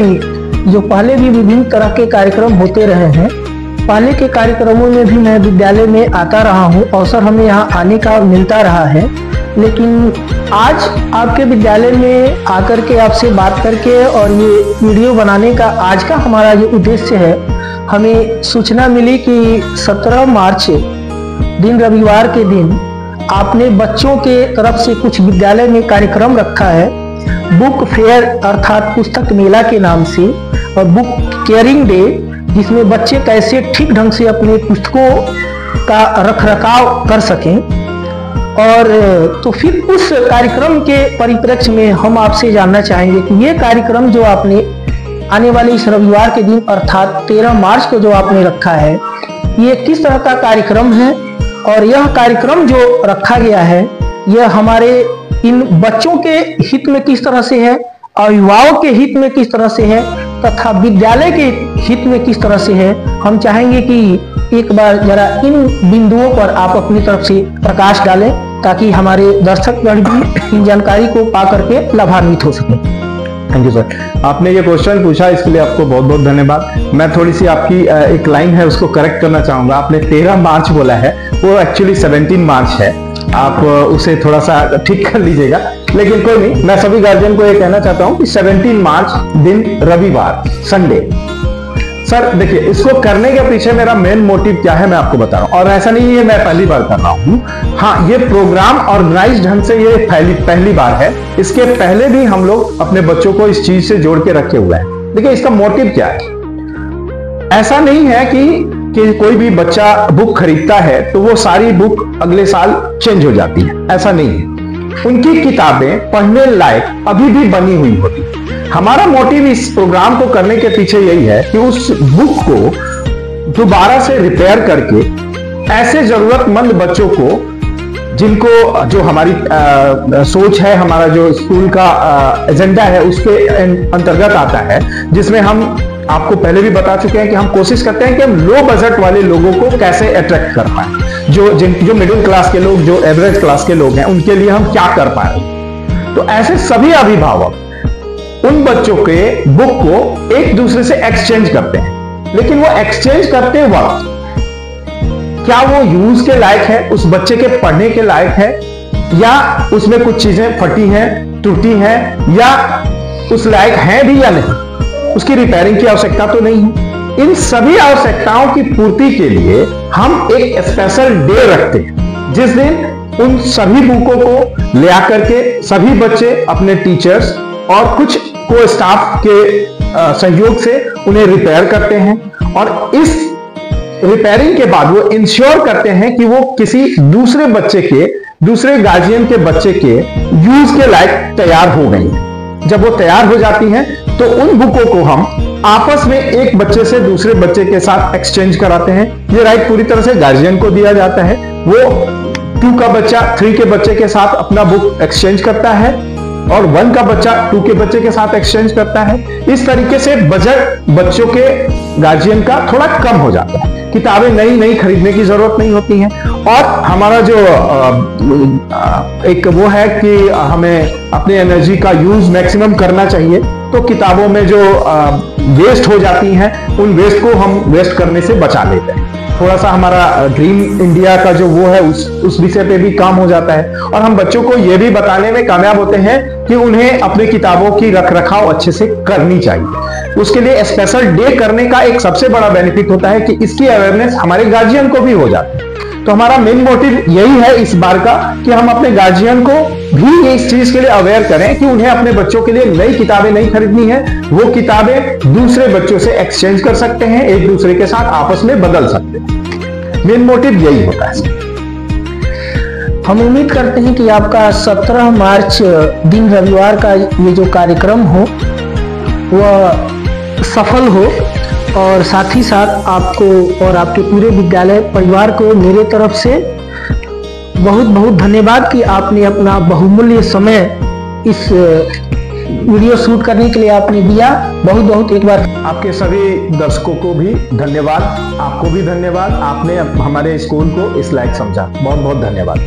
जो पहले भी विभिन्न तरह के कार्यक्रम होते रहे हैं, पहले के कार्यक्रमों में भी मैं विद्यालय में आता रहा हूं, अवसर हमें यहाँ आने का मिलता रहा है। लेकिन आज आपके विद्यालय में आकर के आपसे बात करके और ये वीडियो बनाने का आज का हमारा जो उद्देश्य है, हमें सूचना मिली कि 17 मार्च दिन रविवार के दिन आपने बच्चों के तरफ से कुछ विद्यालय में कार्यक्रम रखा है, बुक फेयर अर्थात पुस्तक मेला के नाम से, और बुक केयरिंग डे, जिसमें बच्चे कैसे ठीक ढंग से अपने पुस्तकों का रखरखाव कर सकें। और तो फिर उस कार्यक्रम के परिप्रेक्ष्य में हम आपसे जानना चाहेंगे कि ये कार्यक्रम जो आपने आने वाले इस रविवार के दिन अर्थात 13 मार्च को जो आपने रखा है, ये किस तरह का कार्यक्रम है और यह कार्यक्रम जो रखा गया है यह हमारे इन बच्चों के हित में किस तरह से है, अभिभावक के हित में किस तरह से है तथा विद्यालय के हित में किस तरह से है। हम चाहेंगे कि एक बार जरा इन बिंदुओं पर आप अपनी तरफ से प्रकाश डालें ताकि हमारे दर्शकगण भी इन जानकारी को पा करके लाभान्वित हो सकें। थैंक यू सर, आपने ये क्वेश्चन पूछा इसके लिए आपको बहुत बहुत धन्यवाद। मैं थोड़ी सी आपकी एक लाइन है उसको करेक्ट करना चाहूंगा। आपने 13 मार्च बोला है, वो एक्चुअली 17 मार्च है, आप उसे थोड़ा सा ठीक कर लीजिएगा। लेकिन कोई नहीं, मैं सभी गार्जियन को ये कहना चाहता हूं कि 17 मार्च दिन रविवार, संडे। सर देखिए, इसको करने के पीछे मेरा मेन मोटिव क्या है मैं आपको बता रहा हूं, और ऐसा नहीं है मैं पहली बार कर रहा हूं। हाँ, ये प्रोग्राम ऑर्गेनाइज ढंग से ये पहली बार है। इसके पहले भी हम लोग अपने बच्चों को इस चीज से जोड़ के रखे हुए हैं। देखिए, इसका मोटिव क्या है, ऐसा नहीं है कि कोई भी बच्चा बुक खरीदता है तो वो सारी बुक अगले साल चेंज हो जाती है, ऐसा नहीं है। उनकी किताबें पढ़ने लायक अभी भी बनी हुई होती। हमारा मोटिव इस प्रोग्राम को करने के पीछे यही है कि उस बुक को दोबारा से रिपेयर करके ऐसे जरूरतमंद बच्चों को, जिनको जो हमारी सोच है, हमारा जो स्कूल का एजेंडा है उसके अंतर्गत आता है, जिसमें हम आपको पहले भी बता चुके हैं कि हम कोशिश करते हैं कि हम लो बजट वाले लोगों को कैसे अट्रैक्ट कर पाए। जो मिडिल क्लास के लोग, जो एवरेज क्लास के लोग हैं, उनके लिए हम क्या कर पाए। तो ऐसे सभी अभिभावक उन बच्चों के बुक को एक दूसरे से एक्सचेंज करते हैं, लेकिन वो एक्सचेंज करते वक्त क्या वो यूज के लायक है, उस बच्चे के पढ़ने के लायक है, या उसमें कुछ चीजें फटी हैं, टूटी हैं, या उस लायक है भी या नहीं, उसकी रिपेयरिंग की आवश्यकता तो नहीं है। इन सभी आवश्यकताओं की पूर्ति के लिए हम एक स्पेशल डे रखते हैं, जिस दिन उन सभी बुकों को ले आकर के सभी बच्चे अपने टीचर्स और कुछ को स्टाफ के सहयोग से उन्हें रिपेयर करते हैं, और इस रिपेयरिंग के बाद वो इंश्योर करते हैं कि वो किसी दूसरे बच्चे के, दूसरे गार्जियन के बच्चे के यूज के लायक तैयार हो गई हैं। जब वो तैयार हो जाती हैं तो उन बुकों को हम आपस में एक बच्चे से दूसरे बच्चे के साथ एक्सचेंज कराते हैं। ये राइट पूरी तरह से गार्जियन को दिया जाता है। वो 2 का बच्चा 3 के बच्चे के साथ अपना बुक एक्सचेंज करता है, और 1 का बच्चा 2 के बच्चे के साथ एक्सचेंज करता है। इस तरीके से बजट बच्चों के गार्जियन का थोड़ा कम हो जाता है। किताबें नई खरीदने की जरूरत नहीं होती है। और हमारा जो एक वो है कि हमें अपनी एनर्जी का यूज मैक्सिमम करना चाहिए, तो किताबों में जो वेस्ट हो जाती हैं उन वेस्ट को हम वेस्ट करने से बचा लेते हैं। थोड़ा सा हमारा ड्रीम इंडिया का जो वो है उस विषय पे भी काम हो जाता है, और हम बच्चों को ये भी बताने में कामयाब होते हैं कि उन्हें अपनी किताबों की रखरखाव अच्छे से करनी चाहिए। उसके लिए स्पेशल डे करने का एक सबसे बड़ा बेनिफिट होता है कि इसकी अवेयरनेस हमारे गार्जियन को भी हो जाती है। तो हमारा मेन मोटिव यही है इस बार का कि हम अपने गार्जियन को भी इस चीज के लिए अवेयर करें कि उन्हें अपने बच्चों के लिए नई किताबें नहीं खरीदनी है, वो किताबें दूसरे बच्चों से एक्सचेंज कर सकते हैं, एक दूसरे के साथ आपस में बदल सकते हैं। मेन मोटिव यही होता है। हम उम्मीद करते हैं कि आपका 17 मार्च दिन रविवार का ये जो कार्यक्रम हो वह सफल हो, और साथ ही साथ आपको और आपके पूरे विद्यालय परिवार को मेरे तरफ से बहुत बहुत धन्यवाद कि आपने अपना बहुमूल्य समय इस वीडियो शूट करने के लिए आपने दिया। बहुत बहुत एक बार आपके सभी दर्शकों को भी धन्यवाद, आपको भी धन्यवाद, आपने हमारे स्कूल को इस लायक समझा। बहुत बहुत धन्यवाद।